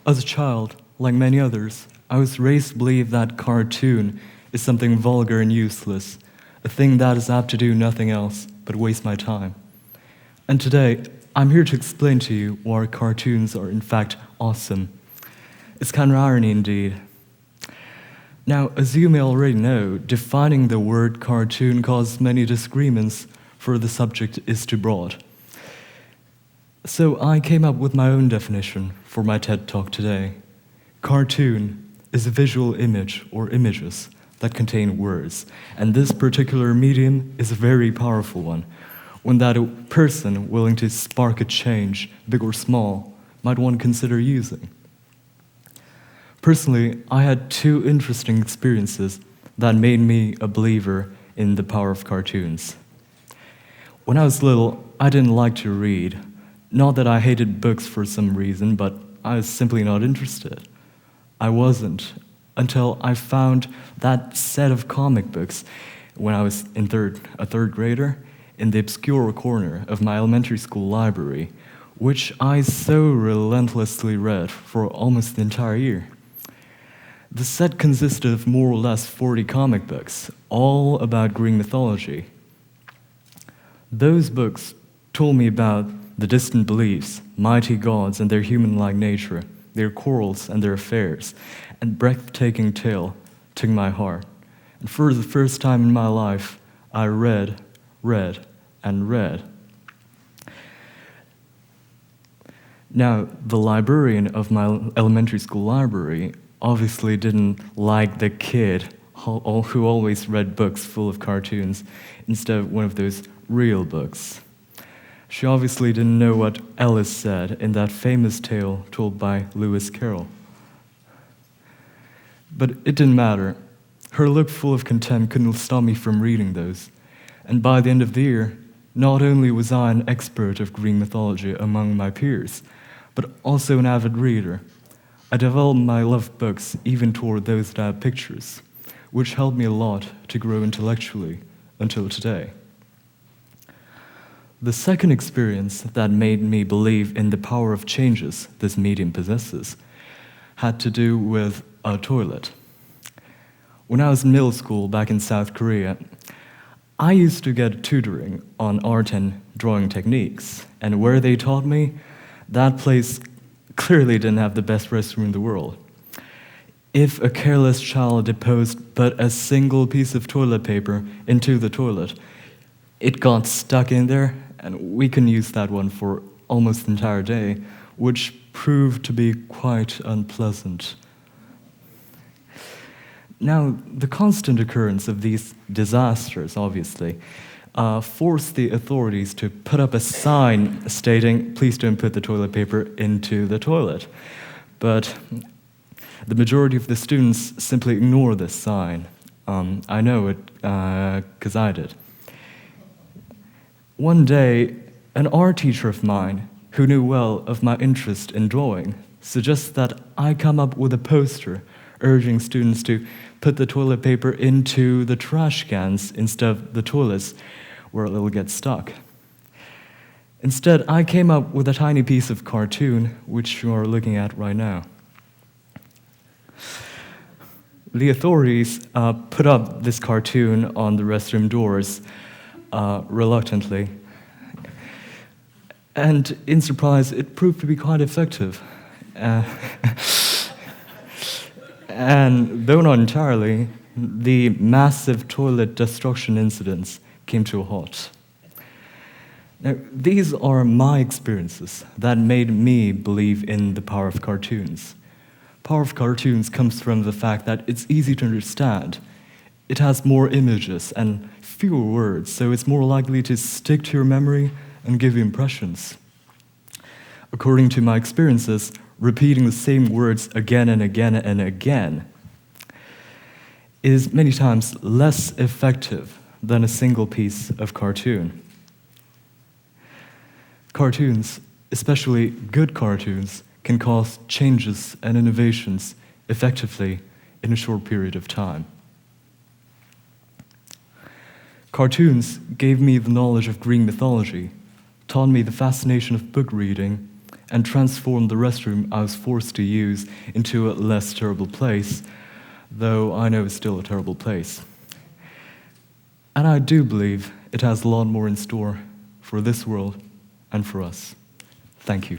As a child, like many others, I was raised to believe that cartoon is something vulgar and useless, a thing that is apt to do nothing else but waste my time. And today, I'm here to explain to you why cartoons are in fact awesome. It's kind of irony indeed. Now, as you may already know, defining the word cartoon causes many disagreements, for the subject is too broad. So I came up with my own definition for my TED Talk today. Cartoon is a visual image or images that contain words, and this particular medium is a very powerful one that a person willing to spark a change, big or small, might want to consider using. Personally, I had two interesting experiences that made me a believer in the power of cartoons. When I was little, I didn't like to read. Not that I hated books for some reason, but I was simply not interested. I wasn't until I found that set of comic books when I was a third grader in the obscure corner of my elementary school library, which I so relentlessly read for almost the entire year. The set consisted of more or less 40 comic books, all about Greek mythology. Those books told me about the distant beliefs, mighty gods and their human-like nature, their quarrels and their affairs, and breathtaking tale took my heart. And for the first time in my life, I read, and read. Now, the librarian of my elementary school library obviously didn't like the kid who always read books full of cartoons instead of one of those real books. She obviously didn't know what Alice said in that famous tale told by Lewis Carroll. But it didn't matter. Her look full of contempt couldn't stop me from reading those. And by the end of the year, not only was I an expert of Greek mythology among my peers, but also an avid reader. I developed my love of books even toward those that had pictures, which helped me a lot to grow intellectually until today. The second experience that made me believe in the power of changes this medium possesses had to do with a toilet. When I was in middle school back in South Korea, I used to get tutoring on art and drawing techniques, and where they taught me, that place clearly didn't have the best restroom in the world. If a careless child deposed but a single piece of toilet paper into the toilet, it got stuck in there, and we couldn't use that one for almost the entire day, which proved to be quite unpleasant. Now, the constant occurrence of these disasters, obviously, forced the authorities to put up a sign stating, "Please don't put the toilet paper into the toilet." But the majority of the students simply ignore this sign. I know it because I did. One day, an art teacher of mine, who knew well of my interest in drawing, suggested that I come up with a poster urging students to put the toilet paper into the trash cans instead of the toilets where it will get stuck. Instead, I came up with a tiny piece of cartoon, which you are looking at right now. The authorities put up this cartoon on the restroom doors reluctantly. And in surprise, it proved to be quite effective. And though not entirely, the massive toilet destruction incidents came to a halt. Now, these are my experiences that made me believe in the power of cartoons. Power of cartoons comes from the fact that it's easy to understand. It has more images and fewer words, so it's more likely to stick to your memory and give you impressions. According to my experiences, repeating the same words again and again and again is many times less effective than a single piece of cartoon. Cartoons, especially good cartoons, can cause changes and innovations effectively in a short period of time. Cartoons gave me the knowledge of Greek mythology, taught me the fascination of book reading, and transform the restroom I was forced to use into a less terrible place, though I know it's still a terrible place. And I do believe it has a lot more in store for this world and for us. Thank you.